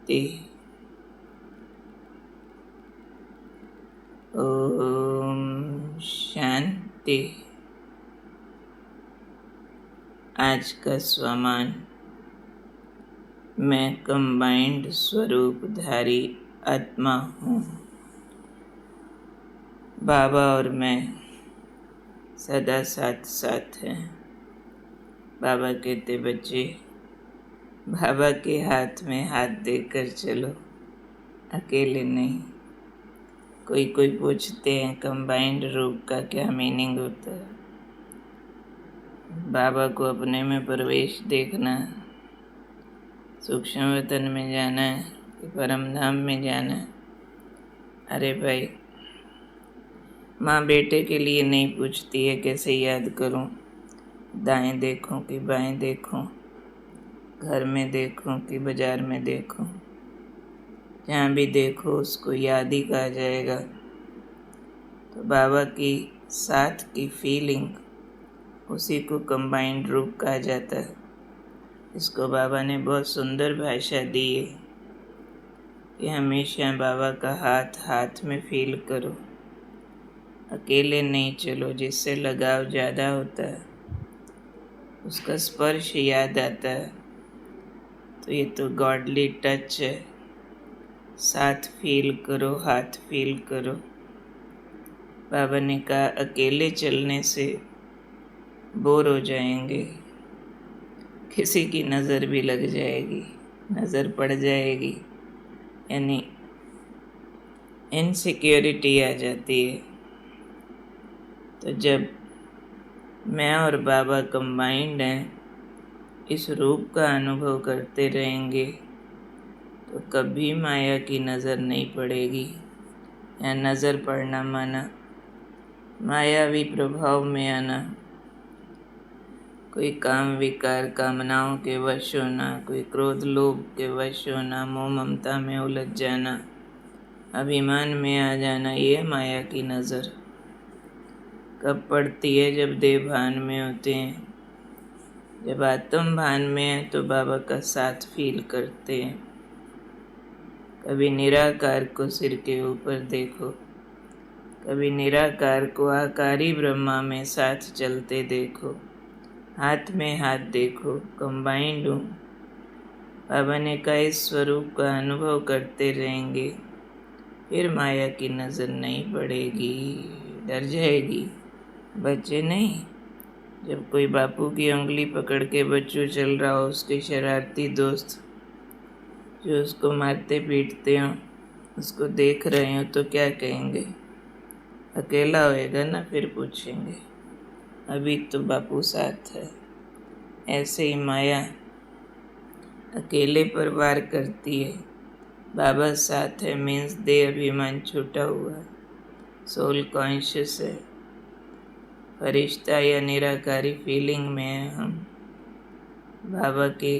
शांति। ओम शांति। आज का स्वमान, मैं कंबाइंड स्वरूपधारी आत्मा हूँ। बाबा और मैं सदा साथ साथ हैं। बाबा कहते, बच्चे बाबा के हाथ में हाथ देकर चलो, अकेले नहीं। कोई पूछते हैं कंबाइंड रूप का क्या मीनिंग होता है। बाबा को अपने में प्रवेश देखना, सूक्ष्म वतन में जाना है कि परम धाम में जाना है। अरे भाई, माँ बेटे के लिए नहीं पूछती है कैसे याद करूं, दाएं देखूं कि बाएं देखूं, घर में देखूं कि बाजार में देखूं। जहाँ भी देखो उसको याद ही कहा जाएगा। तो बाबा की साथ की फीलिंग, उसी को कंबाइंड रूप कहा जाता है। इसको बाबा ने बहुत सुंदर भाषा दी है कि हमेशा बाबा का हाथ हाथ में फील करो, अकेले नहीं चलो। जिससे लगाव ज़्यादा होता है उसका स्पर्श याद आता है, तो ये तो गॉडली टच है। साथ फील करो, हाथ फील करो। बाबा ने कहा अकेले चलने से बोर हो जाएंगे, किसी की नज़र भी लग जाएगी, नज़र पड़ जाएगी, यानी इनसिक्योरिटी आ जाती है। तो जब मैं और बाबा कंबाइंड हैं, इस रूप का अनुभव करते रहेंगे तो कभी माया की नज़र नहीं पड़ेगी। या नज़र पड़ना माना मायावी प्रभाव में आना, कोई काम विकार कामनाओं के वश होना, कोई क्रोध लोभ के वश होना, मोह ममता में उलझ जाना, अभिमान में आ जाना। ये माया की नज़र कब पड़ती है? जब देह भान में होते हैं। जब आत्म भान में है तो बाबा का साथ फील करते हैं। कभी निराकार को सिर के ऊपर देखो, कभी निराकार को आकारी ब्रह्मा में साथ चलते देखो, हाथ में हाथ देखो। कंबाइंड हूँ। बाबा ने कहा इस स्वरूप का अनुभव करते रहेंगे, फिर माया की नज़र नहीं पड़ेगी, डर जाएगी। बच्चे नहीं, जब कोई बापू की उंगली पकड़ के बच्चों चल रहा हो, उसके शरारती दोस्त जो उसको मारते पीटते हो, उसको देख रहे हो तो क्या कहेंगे? अकेला होएगा ना, फिर पूछेंगे। अभी तो बापू साथ है। ऐसे ही माया अकेले पर वार करती है, बाबा साथ है। मीन्स देह अभिमान छूटा हुआ, सोल कॉन्शियस है, फरिश्ता या निराकारी फीलिंग में है हम, बाबा के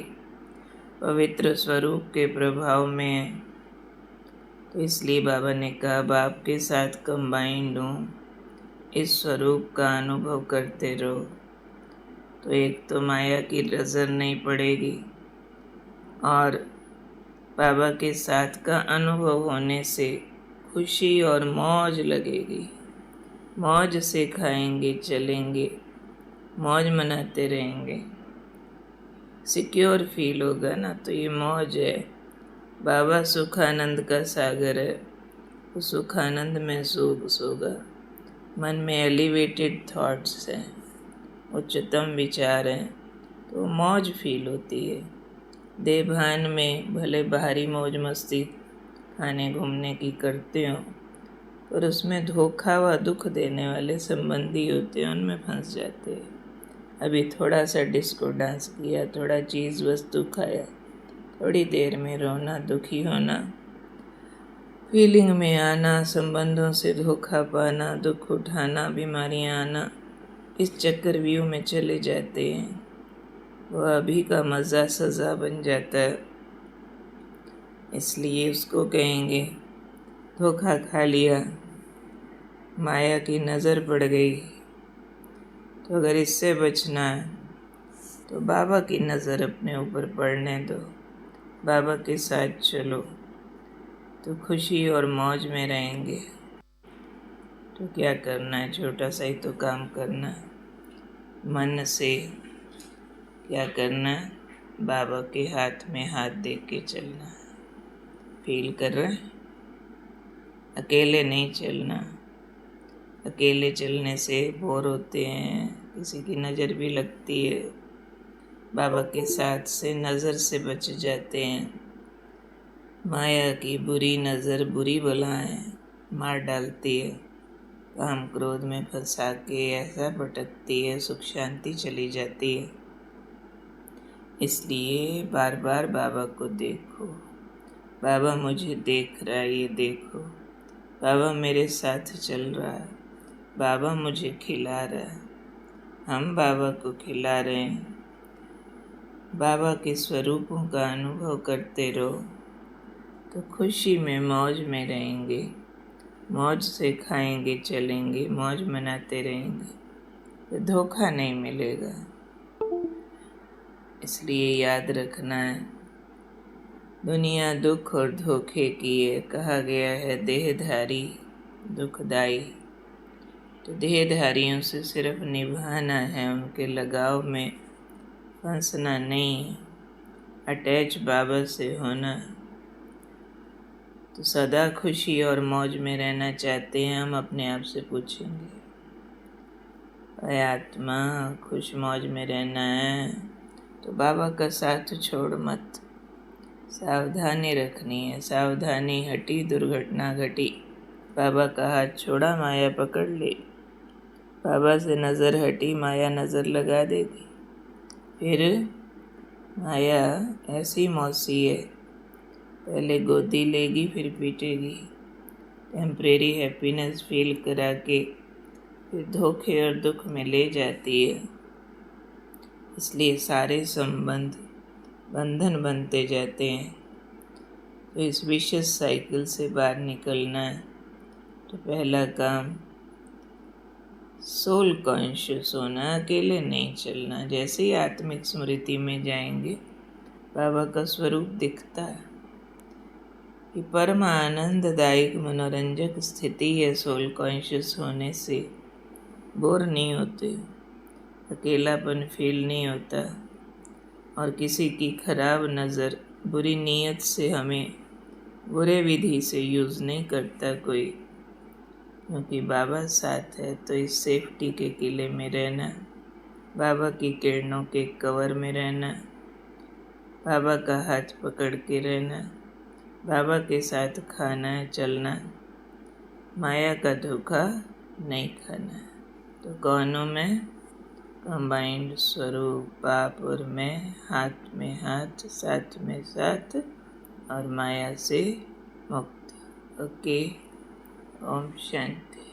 पवित्र स्वरूप के प्रभाव में है। तो इसलिए बाबा ने कहा बाप के साथ कंबाइंड हूँ, इस स्वरूप का अनुभव करते रहो। तो एक तो माया की नज़र नहीं पड़ेगी, और बाबा के साथ का अनुभव होने से खुशी और मौज लगेगी। मौज से खाएंगे, चलेंगे, मौज मनाते रहेंगे। सिक्योर फील होगा ना, तो ये मौज है। बाबा सुखानंद का सागर है, तो सुखानंद में सुख होगा। मन में एलिवेटेड थॉट्स हैं, उच्चतम विचार हैं, तो मौज फील होती है। देवभान में भले बाहरी मौज मस्ती खाने घूमने की करते हो, पर उसमें धोखा व दुख देने वाले संबंधी होते हैं, उनमें फंस जाते हैं। अभी थोड़ा सा डिस्को डांस किया, थोड़ा चीज़ वस्तु खाया, थोड़ी देर में रोना, दुखी होना, फीलिंग में आना, संबंधों से धोखा पाना, दुख उठाना, बीमारियां आना, इस चक्रव्यूह में चले जाते हैं। वह अभी का मज़ा सज़ा बन जाता है। इसलिए उसको कहेंगे धोखा खा लिया, माया की नज़र पड़ गई। तो अगर इससे बचना है तो बाबा की नज़र अपने ऊपर पड़ने दो। बाबा के साथ चलो तो खुशी और मौज में रहेंगे। तो क्या करना है, छोटा सा ही तो काम करना, मन से क्या करना, बाबा के हाथ में हाथ दे के चलना। फील कर रहे हैं? अकेले नहीं चलना। अकेले चलने से बोर होते हैं, किसी की नज़र भी लगती है। बाबा के साथ से नज़र से बच जाते हैं। माया की बुरी नज़र बुरी बलाएं मार डालती है, काम क्रोध में फंसा के ऐसा भटकती है, सुख शांति चली जाती है। इसलिए बार बार बाबा को देखो, बाबा मुझे देख रहा है, ये देखो, बाबा मेरे साथ चल रहा है, बाबा मुझे खिला रहा है, हम बाबा को खिला रहे हैं। बाबा के स्वरूपों का अनुभव करते रहो तो खुशी में मौज में रहेंगे, मौज से खाएंगे चलेंगे, मौज मनाते रहेंगे, तो धोखा नहीं मिलेगा। इसलिए याद रखना है, दुनिया दुख और धोखे की है। कहा गया है देहधारी दुखदाई। तो देहधारियों से सिर्फ निभाना है, उनके लगाव में फंसना नहीं, अटैच बाबा से होना। तो सदा खुशी और मौज में रहना चाहते हैं हम, अपने आप से पूछेंगे, अरे आत्मा खुश मौज में रहना है तो बाबा का साथ छोड़ मत। सावधानी रखनी है, सावधानी हटी दुर्घटना घटी। बाबा का हाथ छोड़ा माया पकड़ ली, बाबा से नज़र हटी माया नज़र लगा देगी। फिर माया ऐसी मौसी है, पहले गोदी लेगी फिर पीटेगी, टेम्परेरी हैप्पीनेस फील करा के फिर धोखे और दुख में ले जाती है। इसलिए सारे संबंध बंधन बनते जाते हैं। तो इस विशेष साइकिल से बाहर निकलना है तो पहला काम सोल कॉन्शियस होना, अकेले नहीं चलना। जैसे ही आत्मिक स्मृति में जाएंगे बाबा का स्वरूप दिखता है। ये परम आनंददायक मनोरंजक स्थिति है। सोल कॉन्शियस होने से बोर नहीं होते, अकेलापन फील नहीं होता, और किसी की खराब नज़र बुरी नीयत से हमें बुरे विधि से यूज़ नहीं करता कोई, क्योंकि बाबा साथ है। तो इस सेफ्टी के किले में रहना, बाबा की किरणों के कवर में रहना, बाबा का हाथ पकड़ के रहना, बाबा के साथ खाना है चलना, माया का धोखा नहीं खाना। तो कौनों में कंबाइंड स्वरूप बाप और मैं, हाथ में हाथ, साथ में साथ, और माया से मुक्त। ओके, ओम शांति।